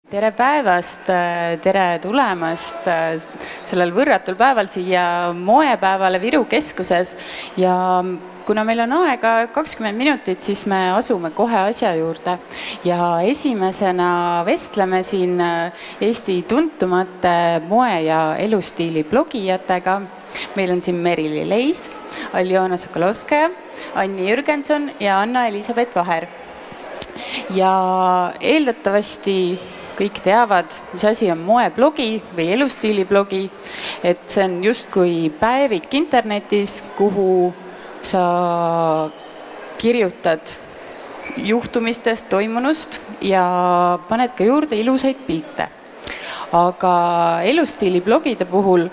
Tere päevast, tere tulemast sellel võrratul päeval siia moepäevale Viru keskuses ja kuna meil on aega 20 minutit, siis me asume kohe asja juurde ja esimesena vestleme siin Eesti tuntumate moe- ja elustiili blogijatega. Meil on siin Merili Leis, Aljona Sokolovskaja, Anni Jürgenson ja Anna-Elisabeth Vaher. Ja eeldatavasti kõik teavad, mis asi on moeblogi või elustiiliblogi, et see on justkui päevik internetis, kuhu sa kirjutad juhtumistest, toimunust ja paned ka juurde ilusaid pilte. Aga elustiiliblogide puhul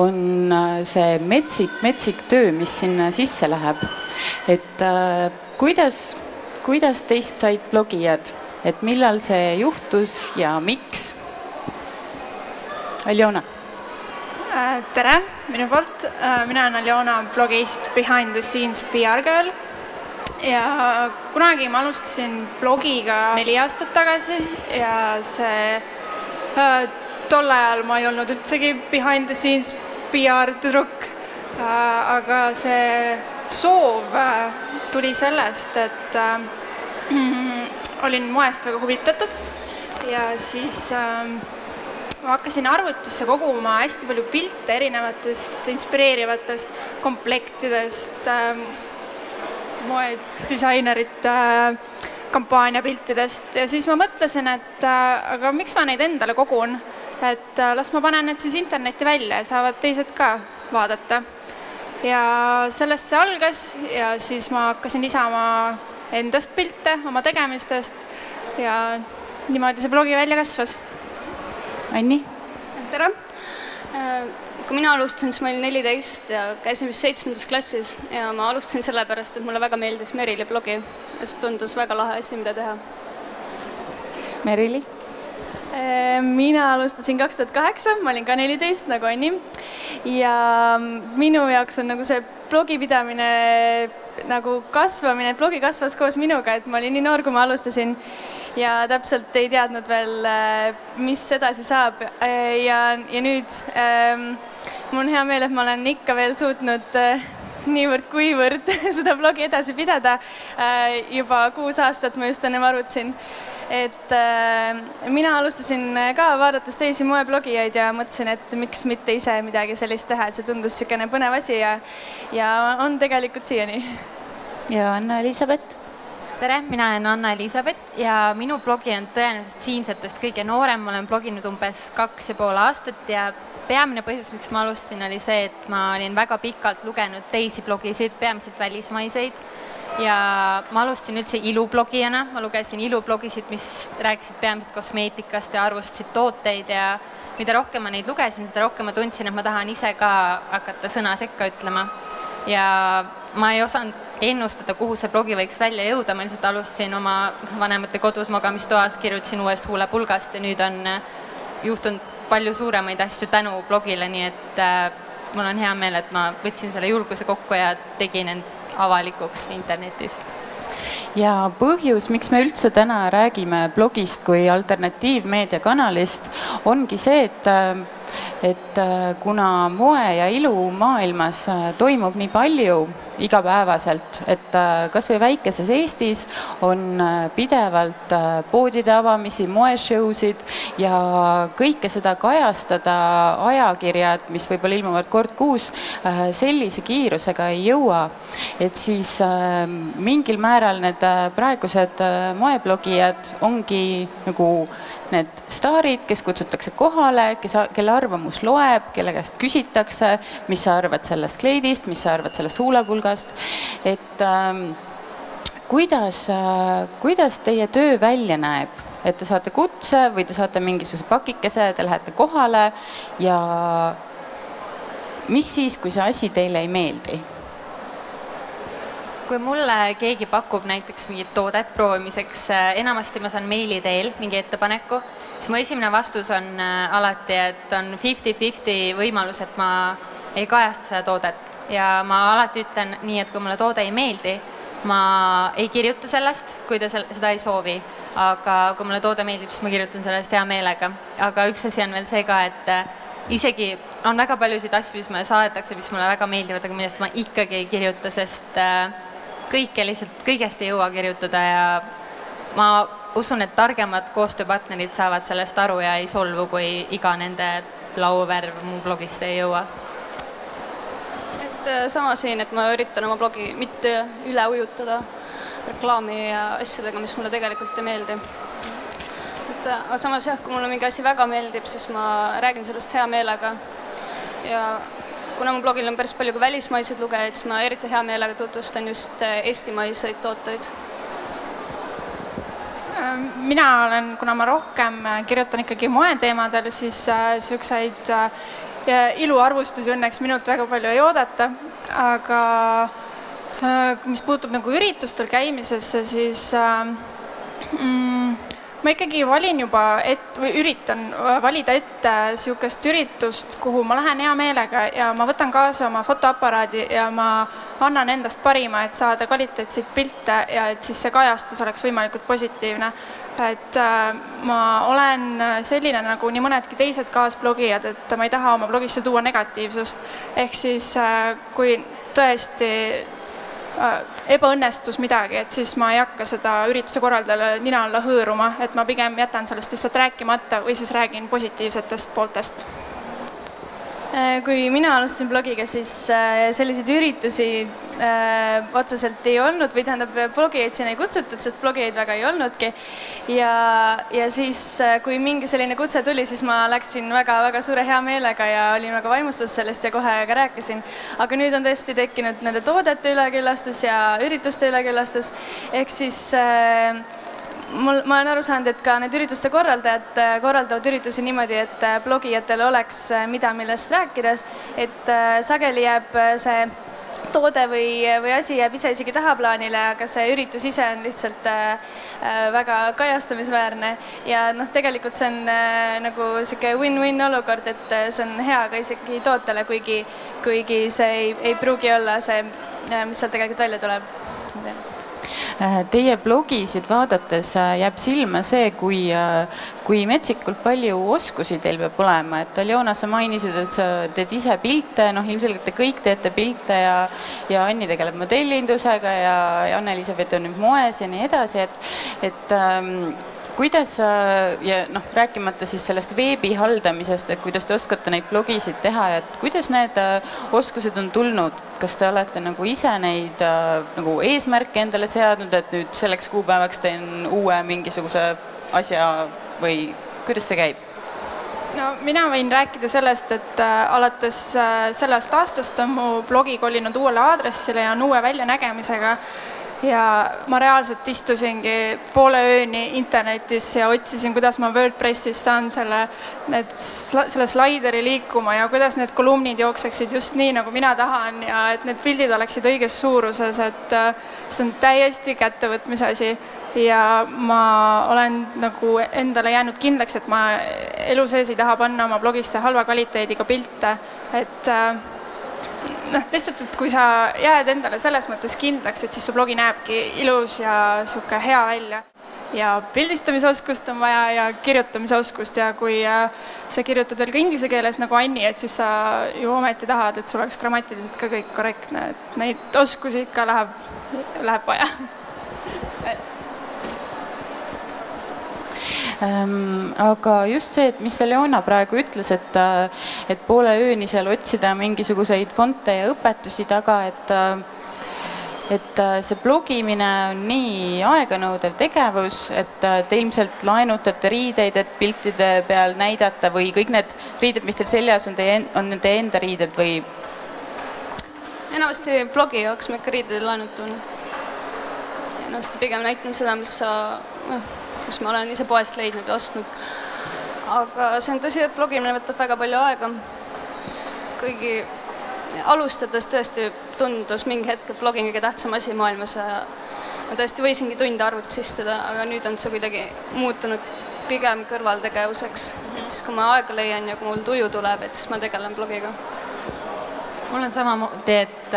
on see metsik töö, mis sinna sisse läheb. Et kuidas teist said blogijad? Et millal see juhtus ja miks? Aljona. Tere, minu poolt. Mina olen Aljona blogist Behind the Scenes PR Girl. Ja kunagi ma alustasin blogiga 4 aastat tagasi ja tol ajal ma ei olnud üldsegi Behind the Scenes PR tüdruk. Aga see soov tuli sellest, et olin moest väga huvitatud ja siis ma hakkasin arvutisse koguma hästi palju pilte erinevatest inspireerivatest komplektidest, moedisainerite kampaaniapiltidest ja siis ma mõtlesin, et aga miks ma neid endale kogun, et las ma panen need siis internetti välja ja saavad teised ka vaadata. Ja sellest see algas ja siis ma hakkasin lisama endast pilte, oma tegemistest ja niimoodi see blogi välja kasvas. Anni? Tere! Kui mina alustasin, siis ma olin 14 ja käisin vist 7. klassis ja ma alustasin sellepärast, et mulle väga meeldis Merili blogi ja see tundus väga lahe asi, mida teha. Merili? Mina alustasin 2008, ma olin ka 14 nagu Anni ja minu jaoks on nagu see blogipidamine nagu kasvamine, et blogi kasvas koos minuga, et ma olin nii noor, kui ma alustasin ja täpselt ei teadnud veel, mis edasi saab ja nüüd mul on hea meel, et ma olen ikka veel suutnud niivõrd kuivõrd seda blogi edasi pidada. Juba 6 aastat ma just ennem arvutasin, et mina alustasin ka vaadates teisi moeblogijaid ja mõtlesin, et miks mitte ise midagi sellist teha, et see tundus niisugune põnev asi ja on tegelikult siiani. Ja Anna-Elisabeth? Tere, mina olen Anna-Elisabeth ja minu blogi on tõenäoliselt siinsetest kõige noorem. Ma olen bloginud umbes 2,5 aastat ja peamine põhjus, miks ma alustasin, oli see, et ma olin väga pikalt lugenud teisi blogisid, peamiselt välismaiseid. Ja ma alustasin üldse ilublogijana. Ma lugesin ilublogisid, mis rääkisid peamiselt kosmeetikast ja arvustasid tooteid ja mida rohkem ma neid lugesin, seda rohkem ma tundsin, et ma tahan ise ka hakata sõna sekka ütlema. Ja ma ei osanud ennustada, kuhu see blogi võiks välja jõuda. Ma lihtsalt alustasin oma vanemate kodus magamistoas, kirjutasin uuest huulepulgast ja nüüd on juhtunud palju suuremaid asju tänu blogile, nii et mul on hea meel, et ma võtsin selle julguse kokku ja tegin end avalikuks internetis. Ja põhjus, miks me üldse täna räägime blogist kui alternatiivmeediakanalist, ongi see, et kuna moe- ja ilumaailmas toimub nii palju igapäevaselt, et kas või väikeses Eestis on pidevalt poodide avamisi, moeshowsid ja kõike seda kajastada ajakirjad, mis võib-olla ilmuvad kord kuus, sellise kiirusega ei jõua. Et siis mingil määral need praegused moeblogijad ongi nagu need staarid, kes kutsutakse kohale, kelle arvamus loeb, kelle käest küsitakse, mis sa arvad sellest kleidist, mis sa arvad sellest huulepulgast. Et kuidas teie töö välja näeb? Et te saate kutse või te saate mingisuguse pakikese, te lähete kohale ja mis siis, kui see asi teile ei meeldi? Kui mulle keegi pakub näiteks mingit toodet proovimiseks, enamasti ma saan meili teel mingi ettepaneku, siis mu esimene vastus on alati, et on 50-50 võimalus, et ma ei kajasta seda toodet. Ja ma alati ütlen nii, et kui mulle toode ei meeldi, ma ei kirjuta sellest, kui ta seda ei soovi, aga kui mulle toode meeldib, siis ma kirjutan sellest hea meelega. Aga üks asi on veel see ka, et isegi on väga paljusid asju, mis mulle saadetakse, mis mulle väga meeldivad, aga millest ma ikkagi ei kirjuta, sest kõigest ei jõua kirjutada ja ma usun, et targemad koostööpartnerid saavad sellest aru ja ei solvu, kui iga nende lauvärv mu blogist ei jõua. Et sama siin, et ma üritan oma blogi mitte üle ujutada reklaami ja asjadega, mis mulle tegelikult ei meeldi. Aga samas jah, kui mulle mingi asi väga meeldib, siis ma räägin sellest hea meelega. Ja kuna mu blogil on päris palju ka välismaiseid lugejaid, siis ma eriti hea meelega tutvustan just eestimaiseid tooteid. Mina olen, kuna ma rohkem kirjutan ikkagi moeteemadel, siis selliseid iluarvustusi õnneks minult väga palju ei oodata, aga mis puutub nagu üritustel käimisesse, siis ma ikkagi valin juba või üritan valida ette niisugust üritust, kuhu ma lähen hea meelega ja ma võtan kaasa oma fotoaparaadi ja ma annan endast parima, et saada kvaliteetseid pilte ja et siis see kajastus oleks võimalikult positiivne. Et ma olen selline nagu nii mõnedki teised kaasblogijad, et ma ei taha oma blogisse tuua negatiivsust. Ehk siis, kui tõesti ebaõnnestus midagi, et siis ma ei hakka seda ürituse korraldajale nina alla hõõruma, et ma pigem jätan sellest lihtsalt rääkimata või siis räägin positiivsetest pooltest. Kui mina alustasin blogiga, siis selliseid üritusi otseselt ei olnud või tähendab, blogijaid siin ei kutsutud, sest blogijaid väga ei olnudki. Ja siis, kui mingi selline kutse tuli, siis ma läksin väga suure hea meelega ja olin väga vaimustus sellest ja kohe ka rääkisin. Aga nüüd on tõesti tekkinud nende toodete üleküllastus ja ürituste üleküllastus. Ehk siis ma olen aru saanud, et ka need ürituste korraldajad korraldavad üritusi niimoodi, et blogijatel oleks mida millest rääkides, et sageli jääb see toode või asi jääb ise isegi tahaplaanile, aga see üritus ise on lihtsalt väga kajastamisväärne ja tegelikult see on nagu selline win-win olukord, et see on hea ka isegi tootele, kuigi see ei pruugi olla see, mis seal tegelikult välja tuleb. Teie blogisid vaadates jääb silma see, kui metsikult palju oskusi teil peab olema. Et Aljona, sa mainisid, et sa teed ise pilte, ilmselgelt te kõik teete pilte ja Anni tegeleb modellindusega ja Anne-Elisabeth on nüüd moes ja nii edasi. Et kuidas, ja rääkimata siis sellest veebi haldamisest, et kuidas te oskate neid blogisid teha, et kuidas need oskused on tulnud? Kas te olete nagu ise neid nagu eesmärke endale seadnud, et nüüd selleks kuupäevaks teen uue mingisuguse asja või kuidas see käib? No, mina võin rääkida sellest, et alates sellest aastast on mu blogi kolinud uuele aadressile ja on uue väljanägemisega. Ja ma reaalselt istusingi poole ööni internetis ja otsisin, kuidas ma WordPressis saan selle slaideri liikuma ja kuidas need kolumnid jookseksid just nii, nagu mina tahan ja et need pildid oleksid õiges suuruses, et see on täiesti kättevõtmise asi. Ja ma olen nagu endale jäänud kindlaks, et ma elu sees ei taha panna oma blogisse halva kvaliteediga pilte, et lihtsalt, et kui sa jääd endale selles mõttes kindlaks, et siis su blogi näebki ilus ja siuke hea välja. Ja pildistamisoskust on vaja ja kirjutamisoskust ja kui sa kirjutad veel ka inglise keeles nagu Anni, et siis sa ju ometi tahad, et sul oleks grammatiliselt ka kõik korrektne, et neid oskusi ikka läheb vaja. Aga just see, et mis Aljona praegu ütles, et poole ööni seal otsida mingisuguseid fonte ja õpetusi taga, et see blogimine on nii aeganõudev tegevus, et te ilmselt laenutate riideid, et piltide peal näidata või kõik need riided, mis teil seljas on teie enda riided või? Enamasti blogi jaoks ma ikka riideid laenutan. Enamasti pigem näitan seda, mis ma olen ise poest leidnud ja ostnud. Aga see on tõsi, et blogimine võtab väga palju aega. Kuigi alustades tõesti tundus mingi hetk, et blogin kõige tähtsam asi maailmas ja ma tõesti võisingi tunde arvutis istuda, aga nüüd on see kuidagi muutunud pigem kõrvaltegevuseks. Et siis kui ma aega leian ja kui mul tuju tuleb, et siis ma tegelen blogiga. mul on samamoodi, et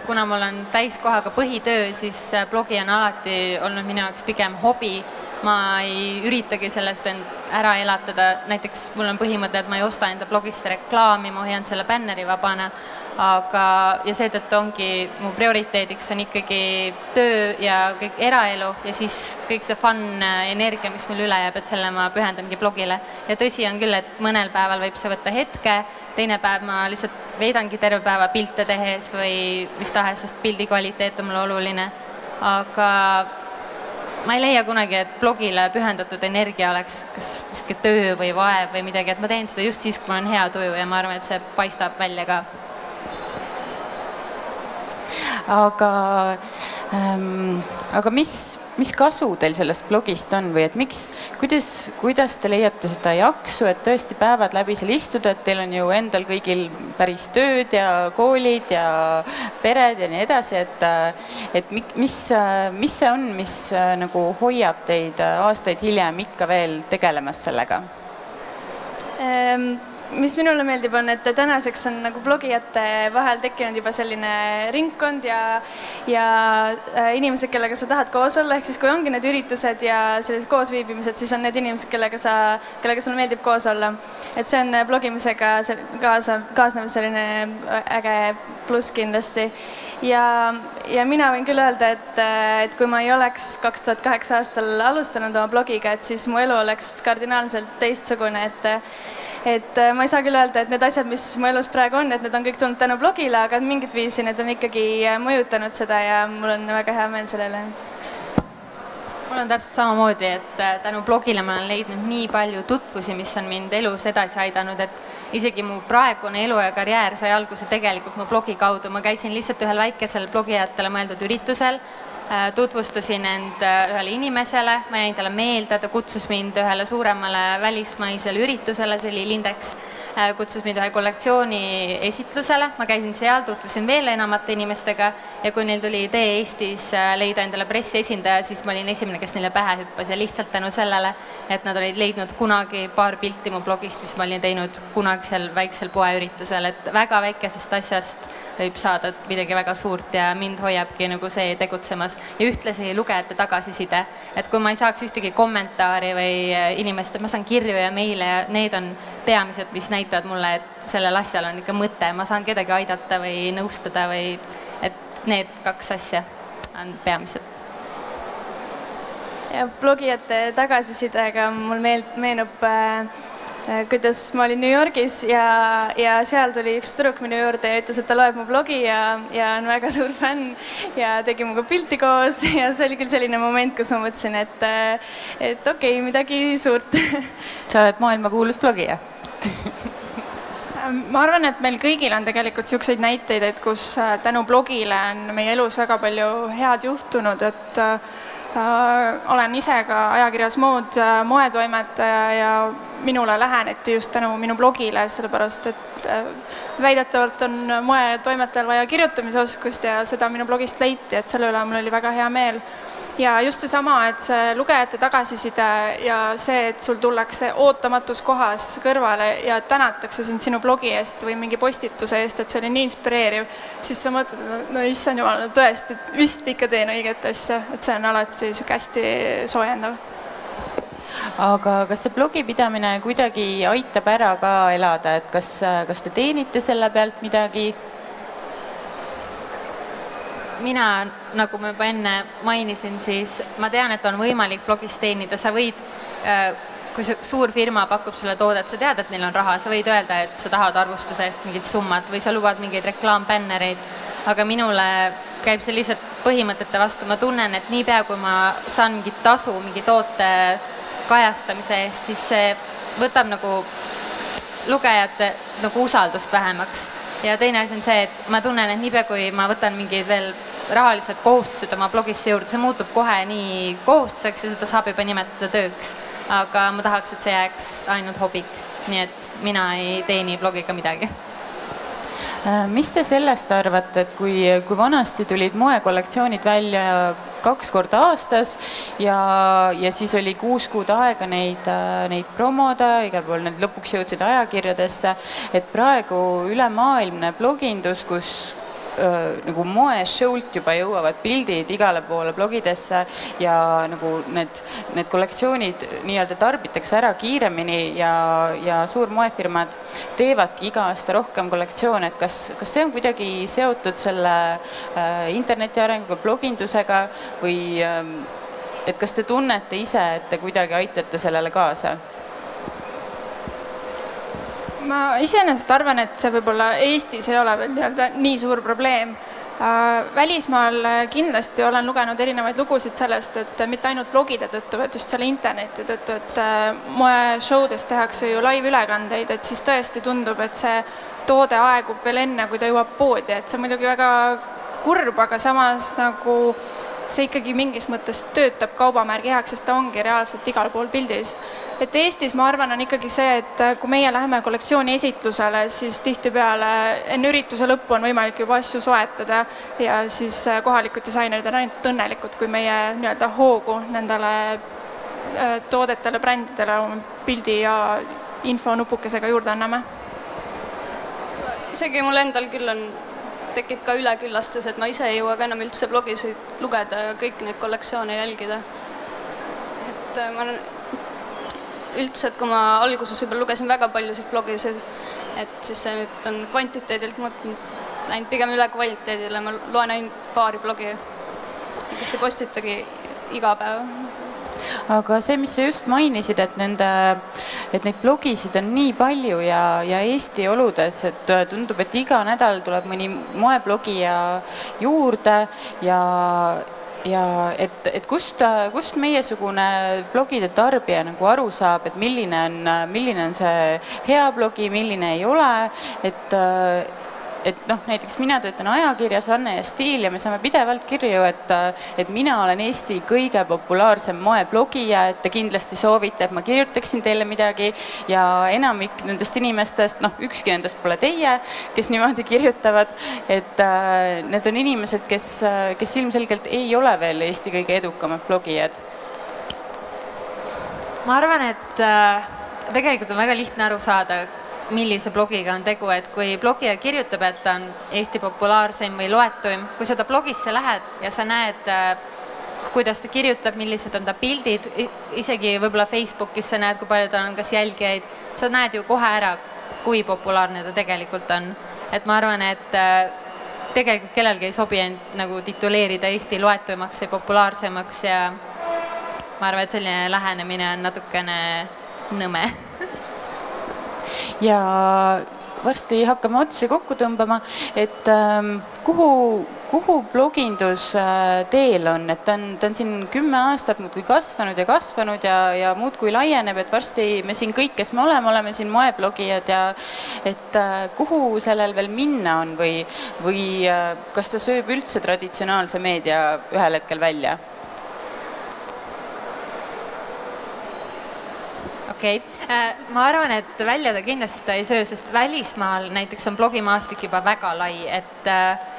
kuna mul on täiskohaga põhitöö, siis blogi on alati olnud minu jaoks pigem hobi. Ma ei üritagi sellest end ära elatada. Näiteks mul on põhimõte, et ma ei osta enda blogisse reklaami, ma hoian selle bänneri vabana. Ja seetõttu ongi mu prioriteediks on ikkagi töö ja kõik eraelu ja siis kõik see fun energia, mis mul üle jääb, et selle ma pühendangi blogile. Ja tõsi on küll, et mõnel päeval võib see võtta hetke, teine päev ma lihtsalt veedangi terve päeva pilte tehes või mis tahes, sest pildi kvaliteet on mulle oluline. Aga ma ei leia kunagi, et blogile pühendatud energia oleks kas töö või vaev või midagi, et ma teen seda just siis, kui mul on hea tuju ja ma arvan, et see paistab välja ka. Aga mis kasu teil sellest blogist on või et kuidas te leiate seda jaksu, et tõesti päevad läbi seal istuda, et teil on ju endal kõigil päris tööd ja koolid ja pered ja nii edasi, et mis see on, mis nagu hoiab teid aastaid hiljem ikka veel tegelemas sellega? Mis minule meeldib on, et tänaseks on nagu blogijate vahel tekkinud juba selline ringkond ja inimesed, kellega sa tahad koos olla, ehk siis kui ongi need üritused ja sellised koosviibimised, siis on need inimesed, kellega sulle meeldib koos olla. Et see on blogimisega kaasnev selline äge pluss kindlasti. Ja mina võin küll öelda, et kui ma ei oleks 2008 aastal alustanud oma blogiga, et siis mu elu oleks kardinaalselt teistsugune, et ma ei saa küll öelda, et need asjad, mis mu elus praegu on, et need on kõik tulnud tänu blogile, aga mingit viisi need on ikkagi mõjutanud seda ja mul on väga hea meel sellele. Mul on täpselt samamoodi, et tänu blogile ma olen leidnud nii palju tutvusi, mis on mind elus edasi aidanud, et isegi mu praegune elu ja karjäär sai alguse tegelikult mu blogi kaudu. Ma käisin lihtsalt ühel väikesel blogijatele mõeldud üritusel, tutvustasin end ühele inimesele, ma jäin talle meelde, ta kutsus mind ühele suuremale välismaisele üritusele, see oli Lindex, kutsus mind ühe kollektsiooni esitlusele, ma käisin seal, tutvusin veel enamate inimestega ja kui neil tuli idee Eestis leida endale pressiesindaja, siis ma olin esimene, kes neile pähe hüppas ja lihtsalt tänu sellele, et nad olid leidnud kunagi paar pilti mu blogist, mis ma olin teinud kunagisel väiksel poeüritusel, et väga väikesest asjast võib saada midagi väga suurt ja mind hoiabki nagu see tegutsemas ja ühtlasi lugejate tagasiside, et kui ma ei saaks ühtegi kommentaari või inimest, ma saan kirju ja meile ja need on peamised, mis näitavad mulle, et sellel asjal on ikka mõte, ma saan kedagi aidata või nõustada või et need kaks asja on peamised. Ja blogijate tagasisidega mul meenub kuidas ma olin New Yorgis ja seal tuli üks tüdruk minu juurde ja ütles, et ta loeb mu blogi ja on väga suur fänn ja tegi muga pilti koos ja see oli küll selline moment, kus ma mõtlesin, et okei, midagi suurt. Sa oled maailmakuulus blogija? Ma arvan, et meil kõigil on tegelikult selliseid näiteid, et kus tänu blogile on meie elus väga palju head juhtunud, et olen ise ka ajakirjas moetoimetaja ja minule läheneti just tänu minu blogile, sellepärast et väidetavalt on moetoimetajal vaja kirjutamisoskust ja seda minu blogist leiti, et selle üle mul oli väga hea meel. Ja just seesama, et see lugejate tagasiside ja see, et sul tullakse ootamatus kohas kõrvale ja tänatakse sind sinu blogi eest või mingi postituse eest, et see oli nii inspireeriv, siis sa mõtled, no issand jumal, tõesti, vist ikka teen õiget asja, et see on alati hästi soojendav. Aga kas see blogipidamine kuidagi aitab ära ka elada, et kas te teenite selle pealt midagi? Mina, nagu ma juba enne mainisin, siis ma tean, et on võimalik blogist teenida. Sa võid, kui suur firma pakub sulle toodet, sa tead, et neil on raha, sa võid öelda, et sa tahad arvustuse eest mingit summat või sa lubad mingeid reklaampännereid, aga minule käib see lihtsalt põhimõtete vastu. Ma tunnen, et niipea, kui ma saan mingit tasu, mingi toote kajastamise eest, siis see võtab nagu lugejate nagu usaldust vähemaks. Ja teine asi on see, et ma tunnen, et niipea, kui ma võtan mingid veel rahalised kohustused oma blogisse juurde, see muutub kohe nii kohustuseks ja seda saab juba nimetada tööks. Aga ma tahaks, et see jääks ainult hobiks, nii et mina ei teeni blogiga midagi. Mis te sellest arvate, et kui vanasti tulid moekollektsioonid välja 2 korda aastas ja siis oli 6 kuud aega neid promoda, igal pool need lõpuks jõudsid ajakirjadesse, et praegu ülemaailmne blogindus, kus nagu moeshow'lt juba jõuavad pildid igale poole blogidesse ja nagu need kollektsioonid nii-öelda tarbitakse ära kiiremini ja suur moefirmad teevadki iga aasta rohkem kollektsioone, et kas see on kuidagi seotud selle interneti arenguga, blogindusega või et kas te tunnete ise, et te kuidagi aitate sellele kaasa? Ma iseenesest arvan, et see võib-olla Eestis ei ole veel nii suur probleem. Välismaal kindlasti olen lugenud erinevaid lugusid sellest, et mitte ainult blogide tõttu, vaid just selle interneti tõttu, et moeshowdes tehakse ju live-ülekandeid, et siis tõesti tundub, et see toode aegub veel enne, kui ta jõuab poodi, et see on muidugi väga kurb, aga samas nagu see ikkagi mingis mõttes töötab kaubamärgi heaks, sest ta ongi reaalselt igal pool pildis. Et Eestis, ma arvan, on ikkagi see, et kui meie läheme kollektsiooni esitlusele, siis tihtipeale enne ürituse lõppu on võimalik juba asju soetada ja siis kohalikud disainerid on ainult õnnelikud, kui meie nii-öelda hoogu nendele toodetele, brändidele pildi ja info nupukesega juurde anname. Isegi mul endal küll tekib ka üleküllastus, et ma ise ei jõua ka enam üldse blogisid lugeda ja kõik neid kollektsioone jälgida. Et ma olen üldse, et kui ma alguses võib-olla lugesin väga paljusid blogisid, et siis see nüüd on kvantiteedilt läinud pigem üle kvaliteedile, ma loen ainult paari blogi, kes ei postitagi iga päev. Aga see, mis sa just mainisid, et neid blogisid on nii palju ja Eesti oludes, et tundub, et iga nädal tuleb mõni moeblogija juurde ja et kust meiesugune blogide tarbija nagu aru saab, et milline on see hea blogi, milline ei ole, et näiteks mina töötan ajakirjas Anne ja Stiil ja me saame pidevalt kirju, et mina olen Eesti kõige populaarsem moeblogija, et te kindlasti soovite, et ma kirjutaksin teile midagi ja enamik nendest inimestest, ükski nendest pole teie, kes niimoodi kirjutavad, et need on inimesed, kes ilmselgelt ei ole veel Eesti kõige edukamad blogijad. Ma arvan, et tegelikult on väga lihtne aru saada, millise blogiga on tegu, et kui blogija kirjutab, et ta on Eesti populaarseim või loetuim, kui sa ta blogisse lähed ja sa näed, kuidas ta kirjutab, millised on ta pildid, isegi võib-olla Facebookis sa näed, kui palju ta on kas jälgijaid, sa näed ju kohe ära, kui populaarne ta tegelikult on. Et ma arvan, et tegelikult kellelgi ei sobi end nagu tituleerida Eesti loetuimaks või populaarsemaks ja ma arvan, et selline lähenemine on natukene nõme. Ja varsti hakkame otsi kokku tõmbama, et kuhu blogindus teel on, et ta on siin 10 aastat muudkui kasvanud ja muudkui laieneb, et varsti me siin kõik, kes me oleme siin moeblogijad ja et kuhu sellel veel minna on või kas ta sööb üldse traditsionaalse meedia ühel hetkel välja? Okei. Ma arvan, et välja ta kindlasti ta ei söö, sest välismaal näiteks on blogimaastik juba väga lai, et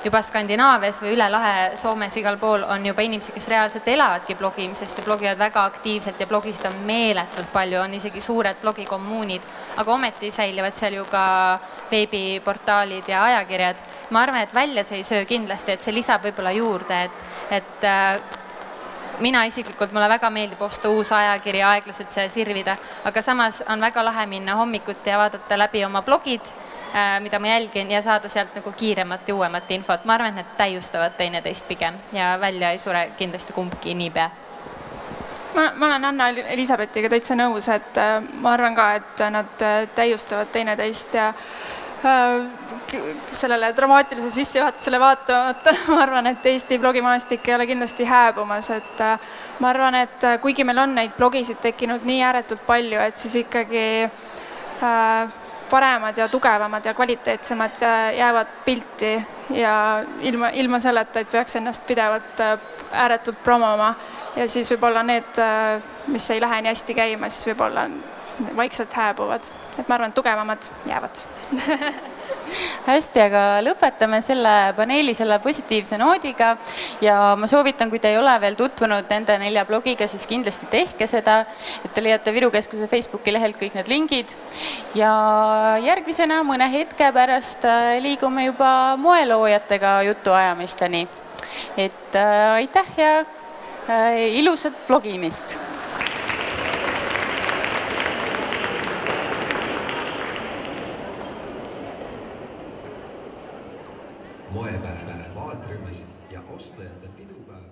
juba Skandinaavias või üle lahe Soomes igal pool on juba inimesed, kes reaalselt elavadki blogimisest ja blogivad väga aktiivselt ja blogisid on meeletult palju, on isegi suured blogikommuunid, aga ometi säilivad seal ju ka veebiportaalid ja ajakirjad. Ma arvan, et välja see ei söö kindlasti, et see lisab võib-olla juurde, et mina isiklikult, mulle väga meeldib osta uus ajakiri aeglaselt see sirvida, aga samas on väga lahe minna hommikuti ja vaadata läbi oma blogid, mida ma jälgin ja saada sealt nagu kiiremat ja uuemat infot. Ma arvan, et need täiustavad teineteist pigem ja välja ei sure kindlasti kumbki niipea. Ma olen Anna Elisabethiga täitsa nõus, et ma arvan ka, et nad täiustavad teineteist ja sellele dramaatilise sissejuhatusele vaatamata, ma arvan, et Eesti blogimaastik ei ole kindlasti hääbumas, et ma arvan, et kuigi meil on neid blogisid tekkinud nii ääretult palju, et siis ikkagi paremad ja tugevamad ja kvaliteetsemad jäävad pilti ja ilma selleta, et peaks ennast pidevalt ääretult promoma ja siis võib-olla need, mis ei lähe nii hästi käima, siis võib-olla vaikselt hääbuvad. Et ma arvan, et tugevamad jäävad. hästi, aga lõpetame selle paneeli selle positiivse noodiga ja ma soovitan, kui te ei ole veel tutvunud nende 4 blogiga, siis kindlasti tehke seda, et te leiate Viru Keskuse Facebooki lehelt kõik need lingid. Ja järgmisena mõne hetke pärast liigume juba moeloojatega jutuajamisteni. Et aitäh ja ilusat blogimist! Moepäev vaatrühmas ja ostajate pidupäev